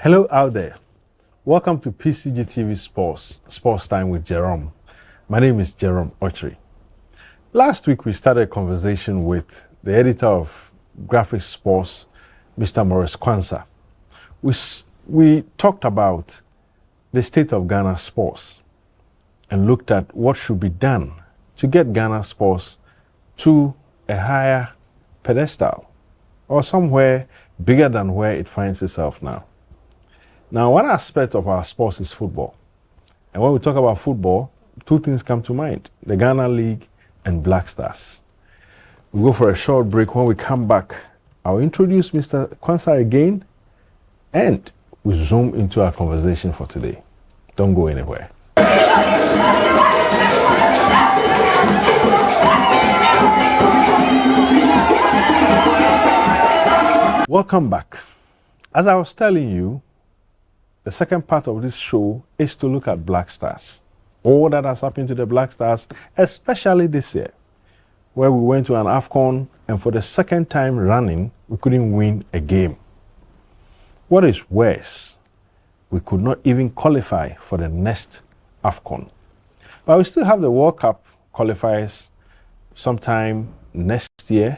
Hello out there. Welcome to Pcgtv Sports Time with Jerome. My name is Jerome Ochri. Last week we started a conversation with the editor of Graphic Sports, Mr. Maurice Kwanzaa. We talked about the state of Ghana sports and looked at what should be done to get Ghana sports to a higher pedestal or somewhere bigger than where it finds itself now. Now, one aspect of our sports is football. And when we talk about football, two things come to mind: the Ghana League and Black Stars. We go for a short break. When we come back, I'll introduce Mr. Kwanzaa again, and we zoom into our conversation for today. Don't go anywhere. Welcome back. As I was telling you, the second part of this show is to look at Black Stars. All that has happened to the Black Stars, especially this year, where we went to an AFCON and for the second time running, we couldn't win a game. What is worse, we could not even qualify for the next AFCON. But we still have the World Cup qualifiers sometime next year.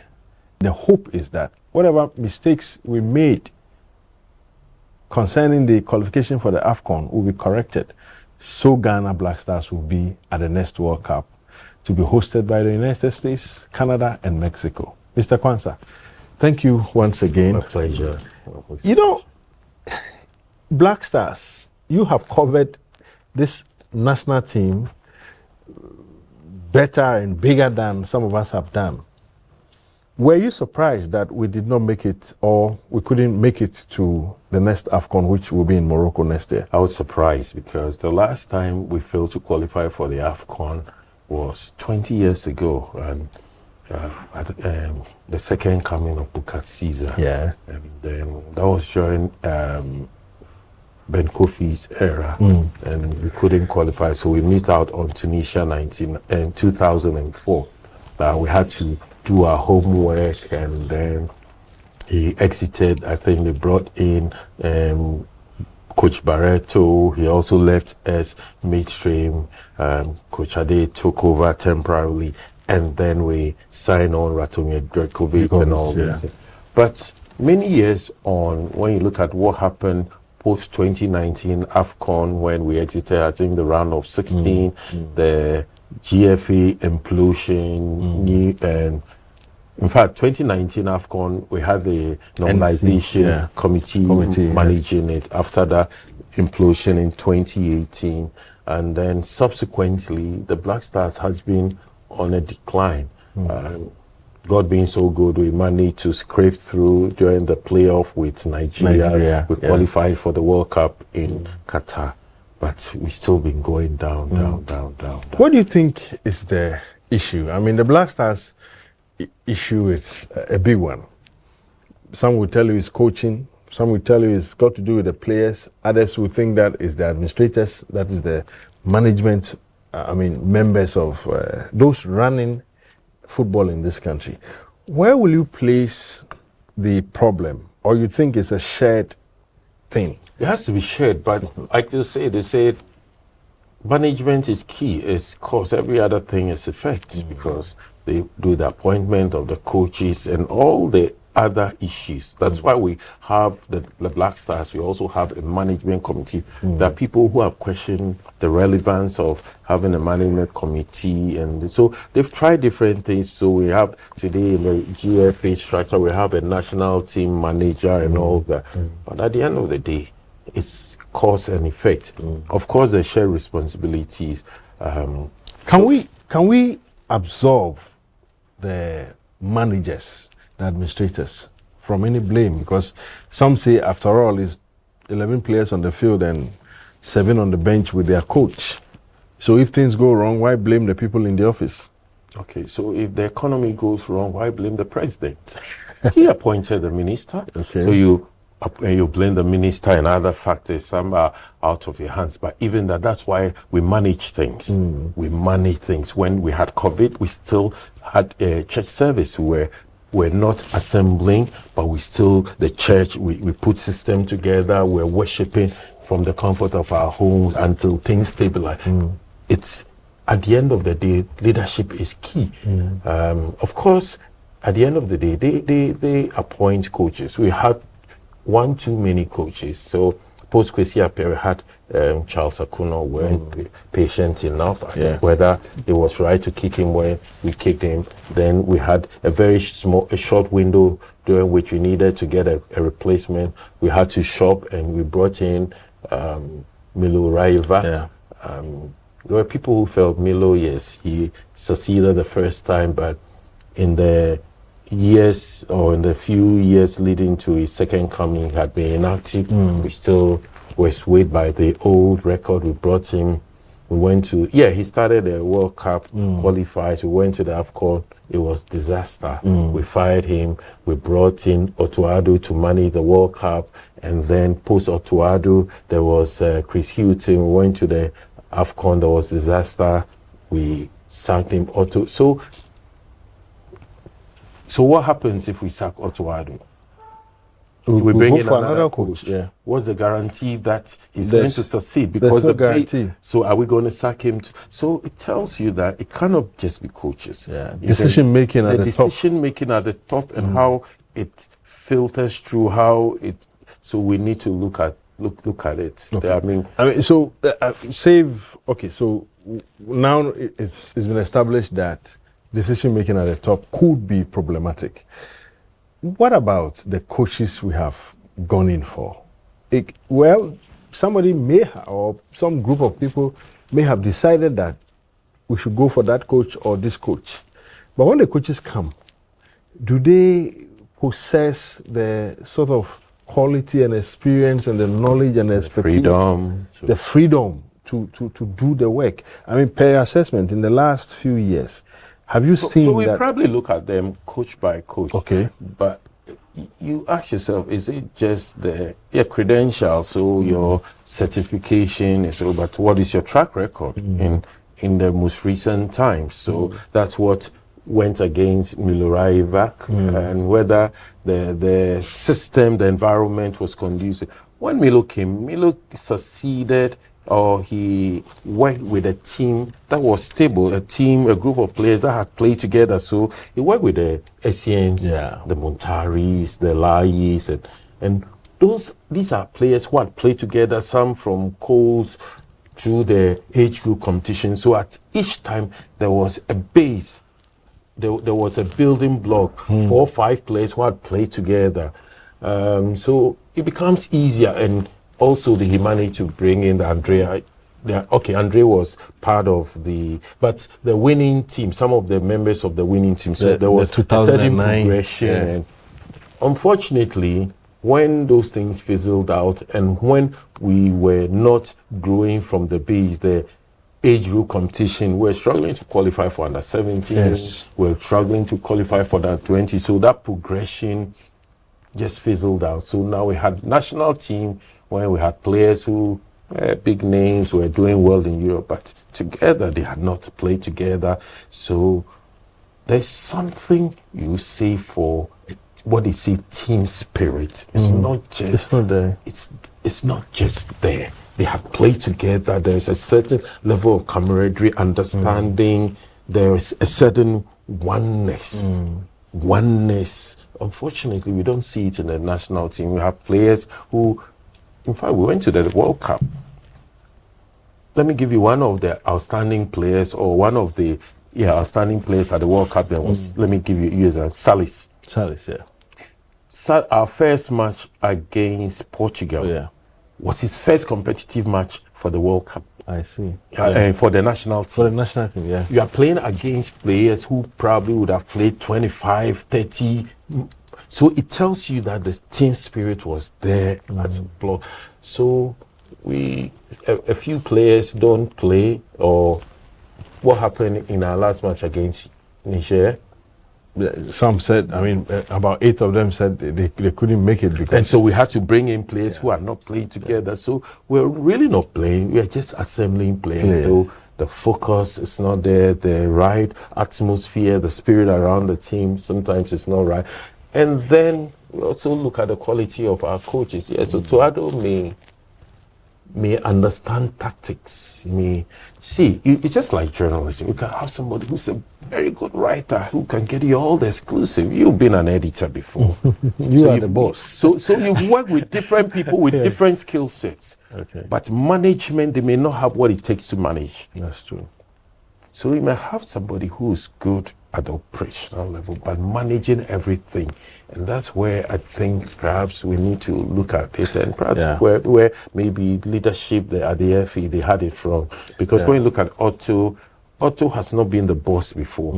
The hope is that whatever mistakes we made concerning the qualification for the AFCON will be corrected, so Ghana Black Stars will be at the next World Cup, to be hosted by the United States, Canada, and Mexico. Mr. Kwanzaa, thank you once again. My pleasure. You know, Black Stars, you have covered this national team better and bigger than some of us have done. Were you surprised that we did not make it, or we couldn't make it to the next AFCON, which will be in Morocco next year? I was surprised because the last time we failed to qualify for the AFCON was 20 years ago, and the second coming of Bukat Caesar. Yeah. And then that was during Ben Kofi's era, and we couldn't qualify, so we missed out on Tunisia 2004. We had to do our homework, and then he exited. I think they brought in Coach Barreto. He also left as midstream. Coach Ade took over temporarily, and then we signed on Ratomir Drekovic and all that. But many years on, when you look at what happened post 2019 AFCON, when we exited, I think the round of 16, the GFA implosion, and in fact 2019 AFCON, we had the normalization committee managing it after that implosion in 2018, and then subsequently the Black Stars has been on a decline. God being so good, we managed to scrape through during the playoff with Nigeria. We qualified for the World Cup in Qatar. But we've still been going down. What do you think is the issue? I mean, the Black Stars issue is a big one. Some will tell you it's coaching. Some will tell you it's got to do with the players. Others will think that is the administrators, that is the management, members of those running football in this country. Where will you place the problem? Or you think it's a shared thing? It has to be shared, but like they say management is key. It's cause every other thing is effect, because they do the appointment of the coaches and all the other issues. That's why we have the Black Stars. We also have a management committee. There are people who have questioned the relevance of having a management committee, and so they've tried different things. So we have today in the GFA structure, we have a national team manager and all that. But at the end of the day, it's cause and effect. Of course, they share responsibilities. Can we absolve the managers, the administrators, from any blame? Because some say, after all, it's 11 players on the field and 7 on the bench with their coach. So if things go wrong, why blame the people in the office? Okay, so if the economy goes wrong, why blame the president? He appointed the minister. Okay. So you blame the minister and other factors. Some are out of your hands. But even that's why we manage things. We manage things. When we had COVID, we still had a church service. We were we're not assembling, but we still, the church, we put system together, we're worshiping from the comfort of our homes until things stabilize. It's, at the end of the day, leadership is key. Of course, at the end of the day, they appoint coaches. We had one too many coaches. So post Kwesi Appiah had Charles Akuno weren't patient enough. Whether it was right to kick him when we kicked him. Then we had a short window during which we needed to get a replacement. We had to shop, and we brought in Milo Raiva. There were people who felt Milo, yes, he succeeded the first time, but in the years, or in the few years leading to his second coming, had been inactive. We still were swayed by the old record. We brought him. We went to, he started the World Cup qualifiers. We went to the AFCON. It was disaster. We fired him. We brought in Otuado to manage the World Cup. And then post Otuado, there was Chris Houghton. We went to the AFCON. There was disaster. We sacked him. So what happens if we sack Otuado? We bring in another coach. What's the guarantee that he's going to succeed? Because no guarantee. So are we going to sack him? So it tells you that it cannot just be coaches. Decision making at the top. Decision making at the top, and how it filters through. So we need to look at it. Okay. So So now it's been established that decision making at the top could be problematic. What about the coaches we have gone in for? Somebody may or some group of people may have decided that we should go for that coach or this coach. But when the coaches come, do they possess the sort of quality and experience and the knowledge and expertise? The freedom to do the work. I mean, per assessment in the last few years, have you seen that? So we probably look at them coach by coach. Okay. But you ask yourself, is it just your credentials, so your certification, but what is your track record in the most recent times? So that's what went against Milo Raiva, and whether the system, the environment was conducive. When Milo came, Milo succeeded, or he worked with a team that was stable, a group of players that had played together. So he worked with the Essiens, the Montaris, the Lais, and these are players who had played together, some from Coles through the age group competition. So at each time there was a base, there was a building block, 4 or 5 players who had played together. So it becomes easier, and also he managed to bring in Andrea. Andre was part of but the winning team, some of the members of the winning team. So there was a certain progression. And unfortunately, when those things fizzled out, and when we were not growing from the base, the age group competition, we're struggling to qualify for under 17. We're struggling to qualify for that 20. So that progression just fizzled out. So now we had national team, when we had players who big names were doing well in Europe, but together they had not played together. So there's something you say for what they say, team spirit. It's not just. It's not there. It's not just there. They have played together. There's a certain level of camaraderie, understanding. There's a certain oneness. Unfortunately, we don't see it in the national team. We have players who, in fact, we went to the World Cup. Let me give you one of the outstanding players, or one of the outstanding players at the World Cup. There was, let me give you as Salis. Our first match against Portugal was his first competitive match for the World Cup. I see. And for the national team. For the national team, You are playing against players who probably would have played 25, 30. So it tells you that the team spirit was there as a block. So a few players don't play, or what happened in our last match against Niger? Some said, about 8 of them said they couldn't make it because. And so we had to bring in players who are not playing together. So we're really not playing. We are just assembling players. So the focus is not there, the right atmosphere, the spirit around the team, sometimes it's not right. And then we also look at the quality of our coaches. Yeah, so Tuado may understand tactics, it's just like journalism. You can have somebody who's a very good writer who can get you all the exclusive. You've been an editor before. You are the boss. So you work with different people with different skill sets. Okay. But management, they may not have what it takes to manage. That's true. So you may have somebody who's good at the operational level, but managing everything. And that's where I think perhaps we need to look at it, and perhaps where maybe leadership at the FA, they had it wrong. Because when you look at Otto has not been the boss before.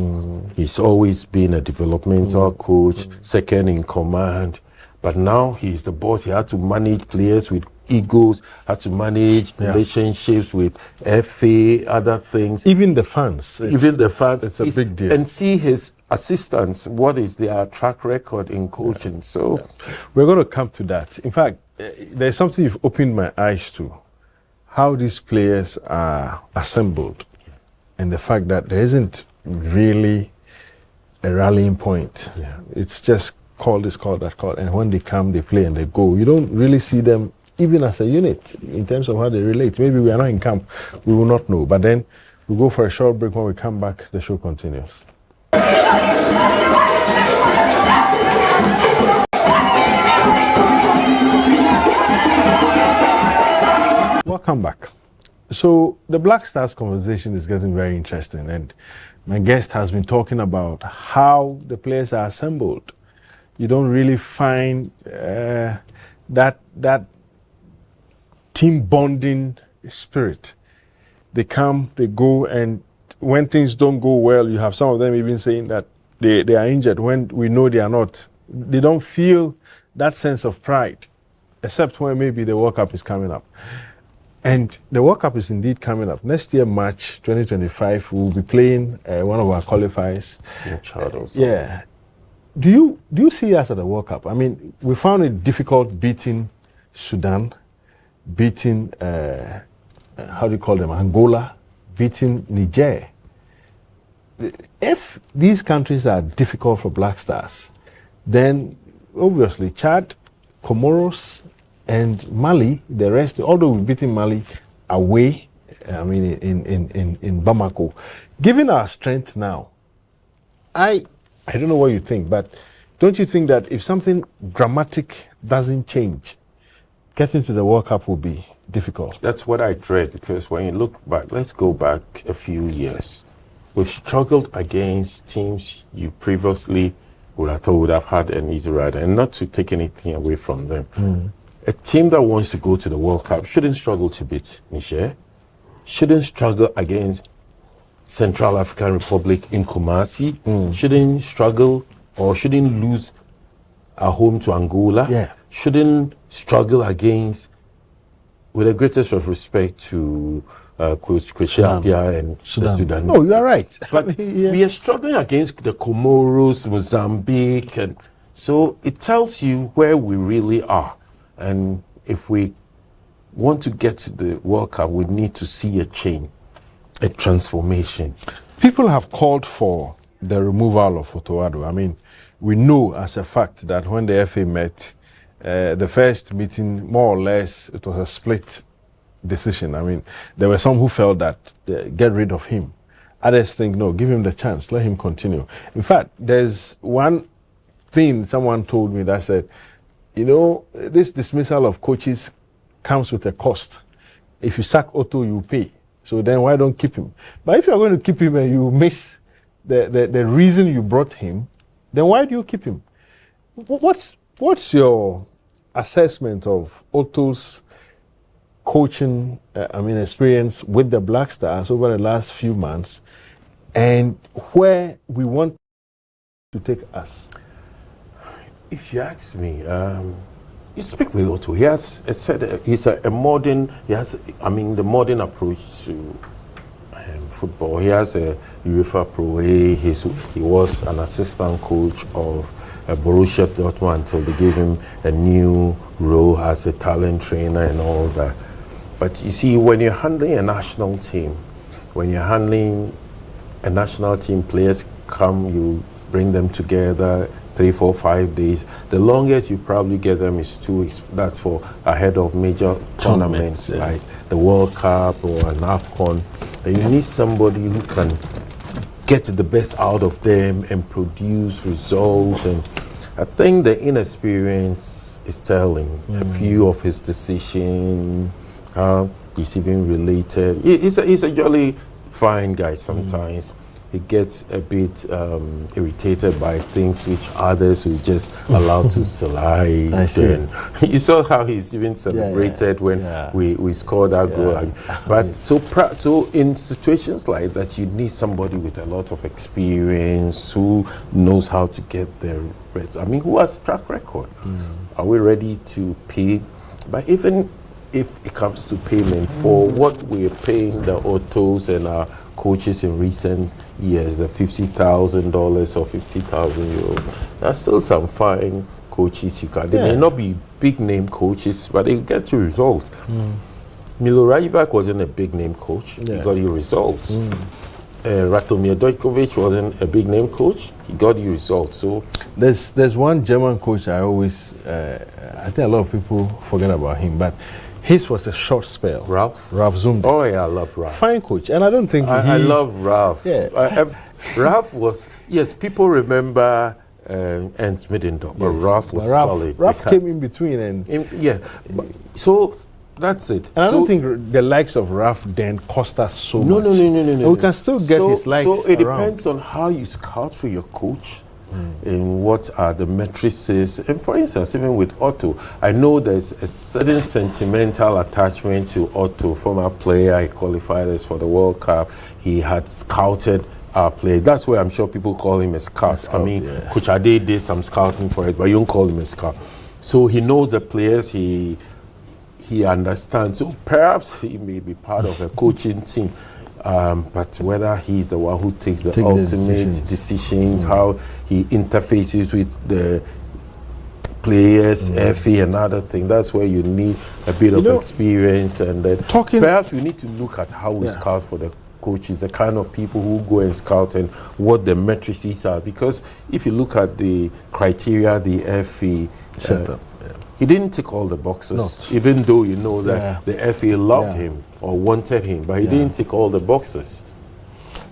He's always been a developmental coach, second in command. But now he's the boss. He had to manage players with egos, had to manage relationships with FA, other things. Even the fans. It's a big deal. And see his assistants, what is their track record in coaching. So we're going to come to that. In fact, there's something you've opened my eyes to, how these players are assembled, and the fact that there isn't really a rallying point. It's just call this, call that, call. And when they come, they play and they go. You don't really see them even as a unit in terms of how they relate. Maybe we are not in camp, we will not know. But then we'll go for a short break. When we come back, the show continues. Welcome back. So the Black Stars conversation is getting very interesting, and my guest has been talking about how the players are assembled. You don't really find that team bonding spirit. They come, they go, and when things don't go well, you have some of them even saying that they are injured when we know they are not. They don't feel that sense of pride, except when maybe the World Cup is coming up. And the World Cup is indeed coming up. Next year, March 2025, we'll be playing one of our qualifiers. Do you see us at the World Cup? I mean, we found it difficult beating Sudan, beating, how do you call them, Angola, beating Niger. If these countries are difficult for Black Stars, then obviously Chad, Comoros, and Mali, the rest, although we're beating Mali away, in Bamako, given our strength now, I don't know what you think, but don't you think that if something dramatic doesn't change, getting to the World Cup will be difficult? That's what I dread, because when you look back, let's go back a few years. We've struggled against teams you previously would have thought would have had an easy ride, and not to take anything away from them. A team that wants to go to the World Cup shouldn't struggle to beat Niger, shouldn't struggle against Central African Republic in Kumasi, shouldn't struggle or shouldn't lose at home to Angola, shouldn't struggle against, with the greatest of respect to Coach Kwesi and Sudan. No, you are right. But we are struggling against the Comoros, Mozambique, and so it tells you where we really are. And if we want to get to the World Cup, we need to see a change, a transformation. People have called for the removal of Otoado. I mean, we know as a fact that when the FA met, the first meeting, more or less, it was a split decision. I mean, there were some who felt that get rid of him. Others think, no, give him the chance, let him continue. In fact, there's one thing someone told me that said, you know, this dismissal of coaches comes with a cost. If you sack Otto, you pay. So then why don't keep him? But if you're going to keep him and you miss the reason you brought him, then why do you keep him? What's your assessment of Otto's coaching, experience with the Black Stars over the last few months, and where we want to take us? If you ask me, you speak with Otto. He has he's a modern. He has, the modern approach to football. He has a UEFA Pro A. He was an assistant coach of Borussia Dortmund until they gave him a new role as a talent trainer and all that. But you see, when you're handling a national team, when you're handling a national team, players come, you bring them together 3, 4, 5 days. The longest you probably get them is 2 weeks. That's for ahead of major tournaments like the World Cup or an AFCON. And you need somebody who can get the best out of them and produce results. And I think the inexperience is telling. A few of his decisions, how he's even related. He's a jolly fine guy sometimes. He gets a bit irritated by things which others will just allow to slide. I see. And you saw how he's even celebrated when we scored that goal. But so in situations like that, you need somebody with a lot of experience who knows how to get their rest. I mean, who has track record? Are we ready to pay? But even if it comes to payment for what we're paying the autos and our coaches in recent years, the $50,000 or 50,000 euros, there's still some fine coaches you can. They may not be big name coaches, but they get you results. Milo Rajevac wasn't a big name coach, he got you results. Ratomir Dojkovic wasn't a big name coach, he got you results. So there's one German coach I always, I think a lot of people forget about him, but his was a short spell. Ralph Zumbeck. Oh yeah, I love Ralph. Fine coach, and I don't think I love Ralph. Yeah. Ralph was, yes, people remember Ernst Middendorf, but Ralph was solid. Ralph came in between, and so that's it. And I don't think the likes of Ralph then cost us so much. No. We can still get his likes. So it around. depends on how you scout for your coach. And what are the matrices. And for instance, even with Otto, I know there's a certain sentimental attachment to Otto. Former player, he qualified us for the World Cup. He had scouted our play. That's why I'm sure people call him a scout. I mean, Coach Ade did some scouting for it, but you don't call him a scout. So he knows the players, he understands. So perhaps he may be part of a coaching team. But whether he's the one who takes the ultimate decisions, how he interfaces with the players, FA, and other thing, that's where you need a bit of experience. And then perhaps we need to look at how we scout for the coaches, the kind of people who go and scout and what the matrices are. Because if you look at the criteria, the FA he didn't tick all the boxes, even though you know that the FA loved him or wanted him, but he didn't tick all the boxes.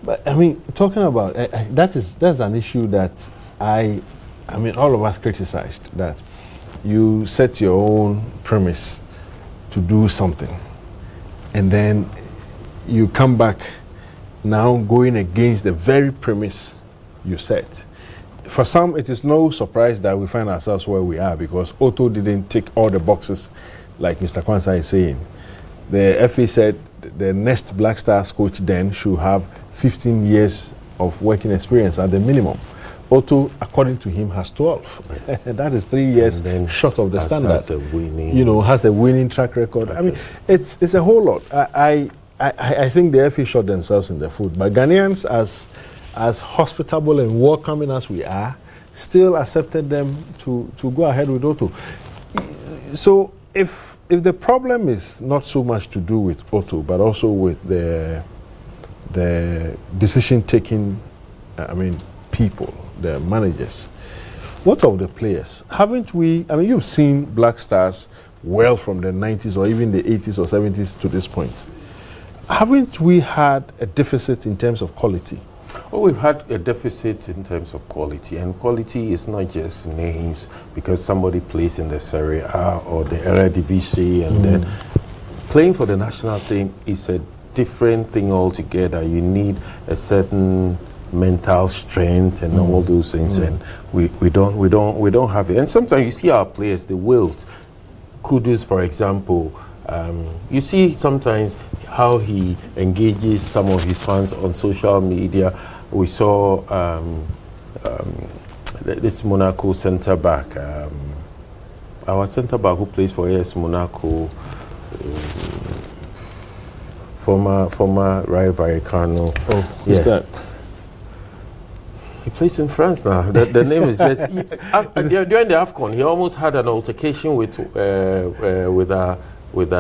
But I mean, talking about that's an issue that I mean, all of us criticized, that you set your own premise to do something, and then you come back now going against the very premise you set. For some, it is no surprise that we find ourselves where we are, because Otto didn't tick all the boxes, like Mr. Kwanzaa is saying. The FA said the next Black Stars coach then should have 15 years of working experience at the minimum. Otto, according to him, has 12. Yes. That is 3 years short of the standard. Has a winning track record. I mean, it's a whole lot. I think the FA shot themselves in the foot. But Ghanaians, as hospitable and welcoming as we are, still accepted them to go ahead with Otto. So if the problem is not so much to do with Otto, but also with the decision-taking, people, the managers, what of the players? Haven't we, you've seen Black Stars well from the 90s or even the 80s or 70s to this point. Haven't we had a deficit in terms of quality? Oh, we've had a deficit in terms of quality, and quality is not just names because somebody plays in the Serie A or the Eredivisie, and then playing for the national team is a different thing altogether. You need a certain mental strength and all those things, and we don't have it. And sometimes you see our players, the wilt. Kudus, for example, you see sometimes how he engages some of his fans on social media. We saw this Monaco centre back, our centre back who plays for AS Monaco, former Rayo Vallecano. Oh, who's that? He plays in France now. The name is just during the AFCON. He almost had an altercation with with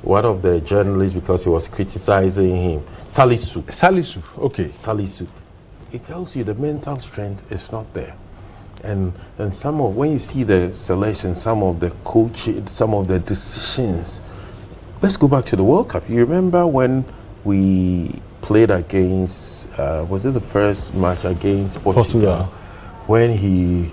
one of the journalists because he was criticizing him. Salisu. Salisu, okay. Salisu. It tells you the mental strength is not there. And when you see the selection, some of the coaching, some of the decisions. Let's go back to the World Cup. You remember when we played against, was it the first match against Portugal? When he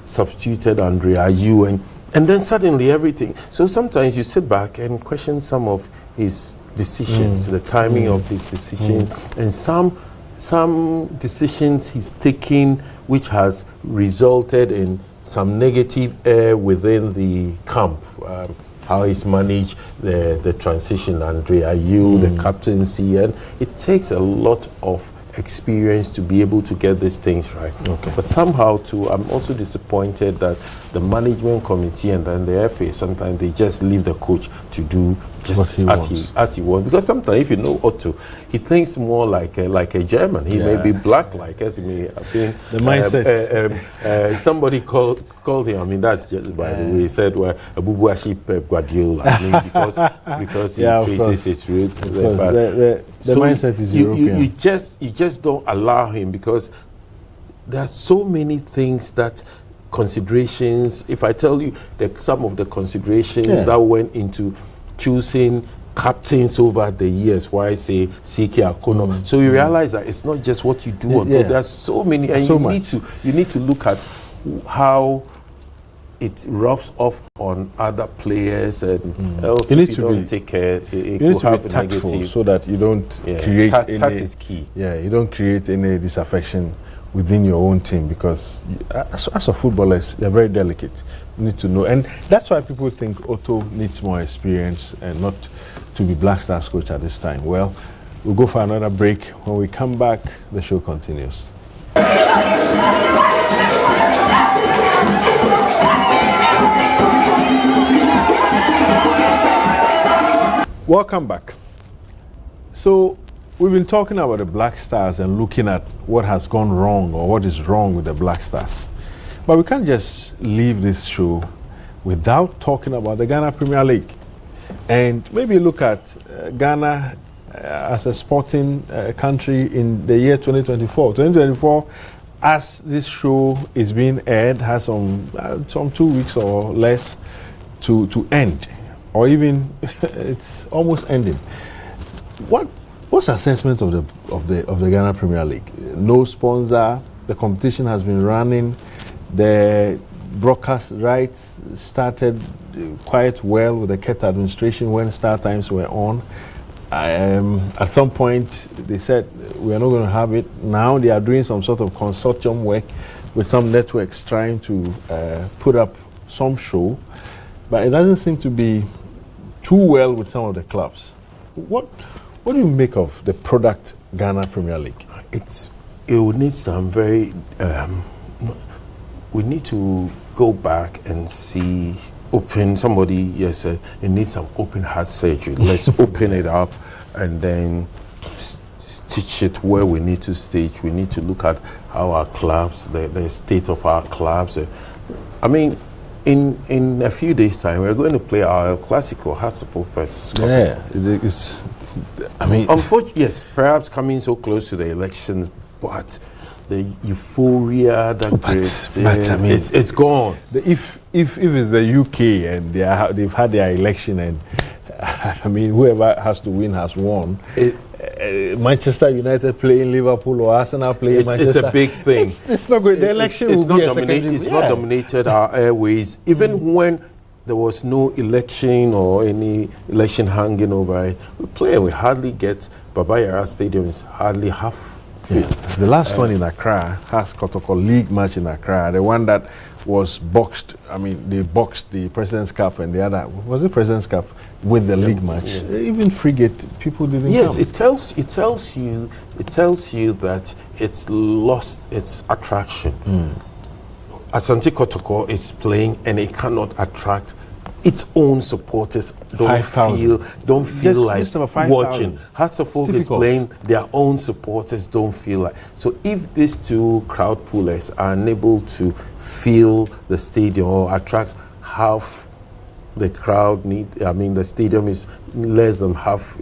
substituted Andre Ayew and then suddenly everything. So sometimes you sit back and question some of his decisions, the timing of his decisions, and some decisions he's taking which has resulted in some negative air within the camp. How he's managed the transition, Andre Ayew, the captaincy, and it takes a lot of experience to be able to get these things right. Okay. But somehow too, I'm also disappointed that the management committee and then the FA, sometimes they just leave the coach to do just as he wants. Because sometimes if you know Otto, he thinks more like a German. He may be black like us. He may have been the mindset. Somebody called him. I mean, that's just by the way. He said, "Well, Abubu Ashi Pep Guardiola." I mean, because he traces his roots. The mindset is European. You just don't allow him, because there are so many things that considerations. If I tell you that some of the considerations that went into choosing captains over the years, why I say Siki Akono. So you realize that it's not just what you do on field. There's so many, and you need to look at how it rubs off on other players, and else you if you don't take care, it you need will to have be a tactful negative. so that you don't create any. Tact is key. Yeah, you don't create any disaffection within your own team, because as a footballer, you're very delicate. You need to know, and that's why people think Otto needs more experience and not to be Black Stars coach at this time. Well, we'll go for another break. When we come back, the show continues. Welcome back. So we've been talking about the Black Stars and looking at what has gone wrong or what is wrong with the Black Stars. But we can't just leave this show without talking about the Ghana Premier League. And maybe look at Ghana as a sporting country in the year 2024. 2024, as this show is being aired, has some 2 weeks or less to end. Or even it's almost ending. What's assessment of the Ghana Premier League? No sponsor. The competition has been running. The broadcast rights started quite well with the Ket administration when start times were on. At some point, they said we are not going to have it. Now they are doing some sort of consortium work with some networks trying to put up some show, but it doesn't seem to be too well with some of the clubs. What do you make of the product Ghana Premier League? It would need some very. We need to go back and see. Somebody said it needs some open heart surgery. Let's open it up and then stitch it where we need to stitch. We need to look at how our clubs, the state of our clubs. I mean, in a few days' time, we're going to play our classical Hartlepool versus Scotland. Unfortunately, yes, perhaps coming so close to the election, but the euphoria that it's gone. If it's the UK and they've had their election, and I mean whoever has to win has won. Manchester United playing Liverpool or Arsenal playing Manchester. It's a big thing. It's not good. The election will be a secondary. It's not dominated our airways. Even when there was no election or any election hanging over it, we play and we hardly get. Baba Yara Stadium is hardly half filled. Yeah. The last one in Accra has Kotoko League match in Accra. The one that was boxed. I mean, they boxed the President's Cup and the other was the President's Cup with the league match. Yeah. Even frigate people didn't come. Yes, it tells you that it's lost its attraction. Asante Kotoko is playing and it cannot attract its own supporters. Don't feel like watching. Hearts of Oak is playing, their own supporters don't feel like. So if these two crowd pullers are unable to fill the stadium or attract half the crowd the stadium is less than half.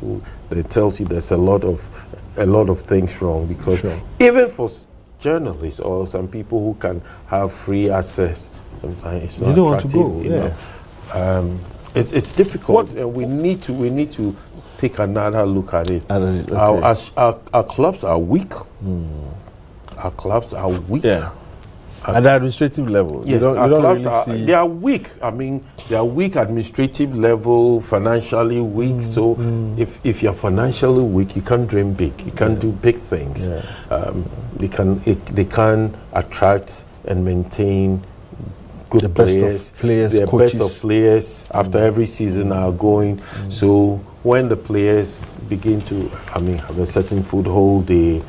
It tells you there's a lot of things wrong, because Sure. even for journalists or some people who can have free access, sometimes it's not You don't want to attractive. go, Know. It's difficult, and we need to take another look at it. Okay. Our clubs are weak. Our clubs are weak. Yeah. At the administrative level, Yes, you our don't clubs really see. they are weak. I mean, they are weak administrative level, financially weak. So if you're financially weak, you can't dream big. You can't do big things. Yeah. They can attract and maintain good The best of players. players, the coaches. best of players after every season are going. So when the players begin to, have a certain foothold, they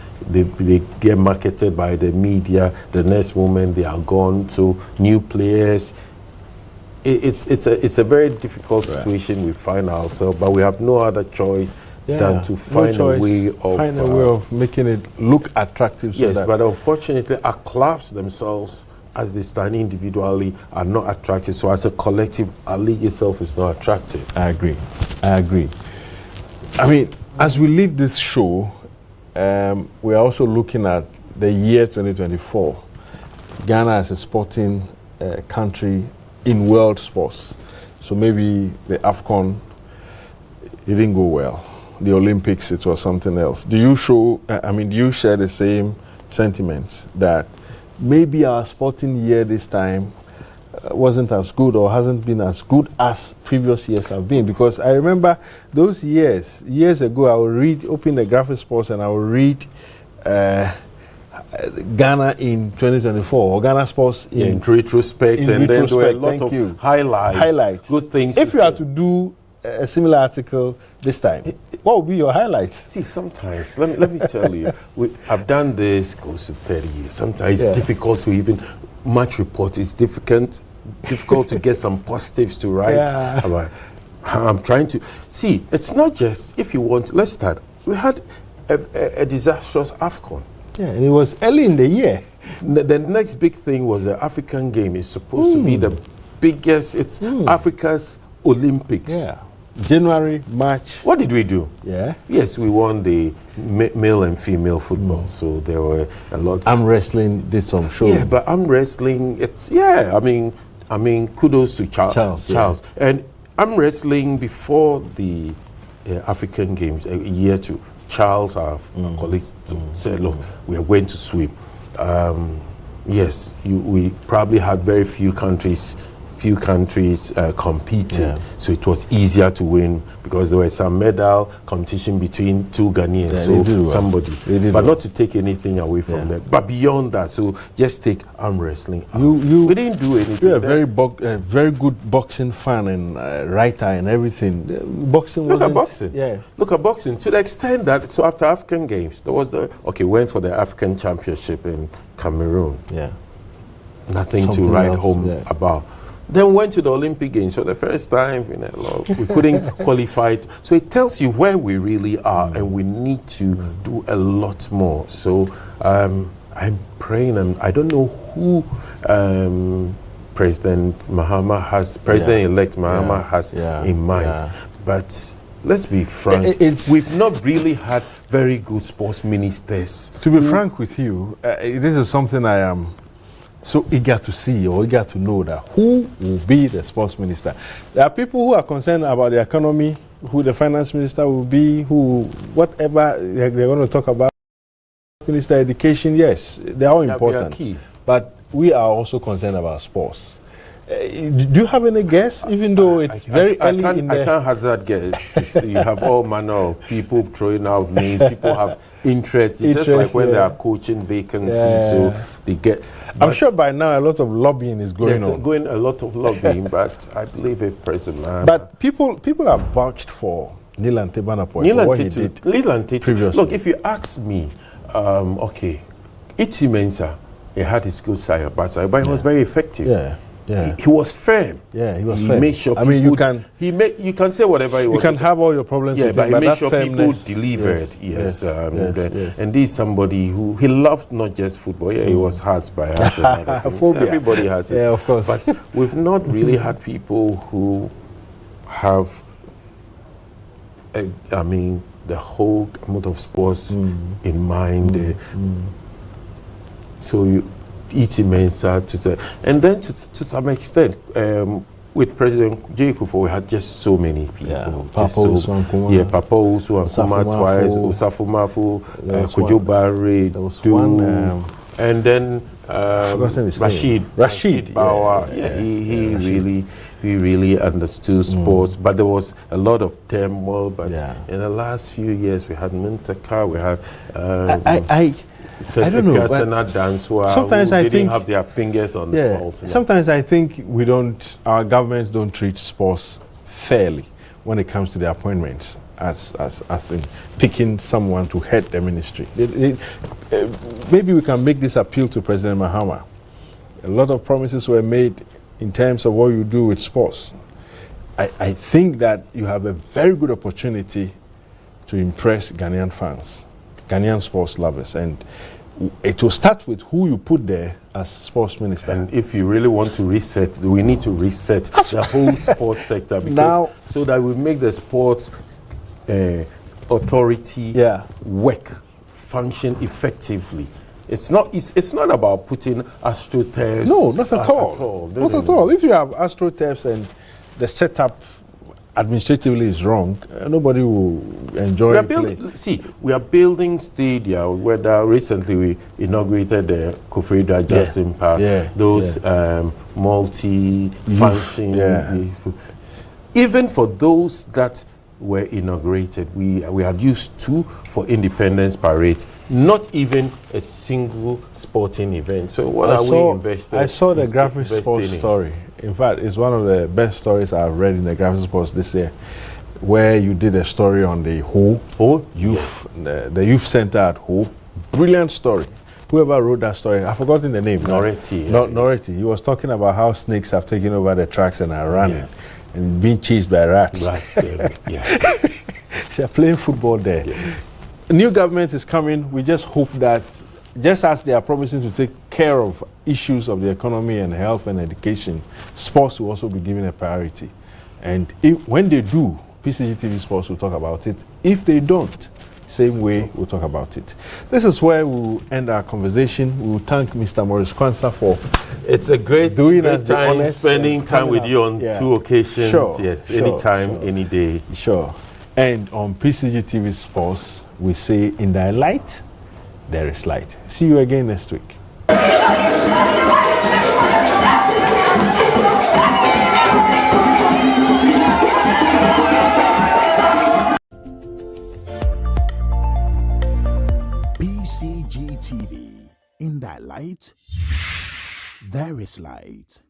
get marketed by the media. The next moment they are gone. So new players. It's a very difficult situation we find ourselves, but we have no other choice than to find a way of making it look attractive. So yes, that but unfortunately, our clubs themselves, as they stand individually, are not attractive. So as a collective, our league itself is not attractive. I agree. I mean, as we leave this show, we are also looking at the year 2024. Ghana as a sporting country in world sports. So maybe the AFCON, it didn't go well. The Olympics, it was something else. Do you share the same sentiments that maybe our sporting year this time wasn't as good or hasn't been as good as previous years have been? Because I remember those years ago, I would open the Graphic Sports and I would read Ghana in 2024 or Ghana Sports in retrospect, and then there were a lot of highlights, good things. If you had to do a similar article this time, what would be your highlights? See, sometimes, let me tell you, I've done this close to 30 years. Sometimes it's difficult to even match report. It's difficult to get some positives to write. Yeah. I'm trying to see. It's not just, if you want. Let's start. We had a disastrous AFCON. Yeah, and it was early in the year. The next big thing was the African game. It's supposed to be the biggest. It's Africa's Olympics. Yeah. January, March. What did we do? Yeah. Yes, we won the male and female football. So there were a lot. Arm wrestling did some show. Yeah, but arm wrestling, I mean, kudos to Charles. Yeah. And arm wrestling before the African Games, a year to Charles, our colleagues, said, look, we are going to swim. Yes, we probably had very few countries competing, so it was easier to win because there was some medal competition between two Ghanaians. But not to take anything away from them. But beyond that, so just take arm wrestling out. We didn't do anything. You're a very good boxing fan and writer and everything. Boxing. Look at boxing. Yeah. Look at boxing to the extent that after African Games, there was went for the African Championship in Cameroon. Yeah. Nothing to write home about. Then went to the Olympic Games. So the first time, we couldn't qualify. So it tells you where we really are, and we need to do a lot more. So I'm praying, and I don't know who President-elect Mahama has in mind. But let's be frank, we've not really had very good sports ministers. To be frank with you, this is something I am so eager to see or eager to know, that who will be the sports minister. There are people who are concerned about the economy, who the finance minister will be, whatever they're going to talk about. Minister education, yes, they're all important. They are key. But we are also concerned about sports. Do you have any guess, even though it's very early in the... I can't hazard guess. You have all manner of people throwing out names. People have interest. It's just like when they are coaching vacancies, so they get... I'm sure by now a lot of lobbying is going on. Going a lot of lobbying, but I believe it, President. But people have vouched for Nilan Tebanapoy, what he did previously. Look, if you ask me, Iti Mensah, he had his good side, but he was very effective. Yeah. He was firm. Yeah, he was fair. Made sure you can say whatever he wants. You can have all your problems with but him, he made sure people fairness, delivered. Yes. And this is somebody who he loved not just football. Yeah, he was hurt by us. Everybody has it. Yeah, of course. But we've not really had people who have, the whole gamut of sports in mind. So you eat Mensa to say, and then to some extent, with President J. Kufuor, we had just so many people. Papa Usu Ankuma twice, Osafo Mafu, Kojo Barre, and then Rashid Bawa. He really understood sports, but there was a lot of turmoil. But in the last few years, we had Mintaka, we had I don't know. Sometimes I think have their fingers on the pulse. Sometimes I think our governments don't treat sports fairly when it comes to their appointments, as in picking someone to head the ministry. Maybe we can make this appeal to President Mahama. A lot of promises were made in terms of what you do with sports. I think that you have a very good opportunity to impress Ghanaian fans, Ghanaian sports lovers, and it will start with who you put there as sports minister. And if you really want to reset, we need to reset the whole sports sector, so that we make the sports authority work, function effectively. It's not about putting AstroTurfs. No, not at all. Not at all. If you have AstroTurfs and the setup administratively is wrong, nobody will enjoy it. We are building stadia. Whether recently we inaugurated the Koforidua Justin Park, those multi-function. Even for those that were inaugurated, we had used 2 for Independence Parade, not even a single sporting event. So what are we invested? I saw the graphic sports story. In fact, it's one of the best stories I've read in the graphic sports this year, where you did a story on the Ho youth, the youth center at Ho. Brilliant story. Whoever wrote that story, I've forgotten the name. Noreti. He was talking about how snakes have taken over the tracks and are running and being chased by rats. They're playing football there. New government is coming. We just hope that, just as they are promising to take care of issues of the economy and health and education, sports will also be given a priority. And when they do, PCGTV Sports will talk about it. If they don't, same way we'll talk about it. This is where we'll end our conversation. We will thank Mr. Maurice Kwanzaa for a great time spending time with you on 2 occasions. Anytime, any day. Sure. And on PCGTV Sports, we say, in thy light, there is light. See you again next week. Pcgtv, in thy light, there is light.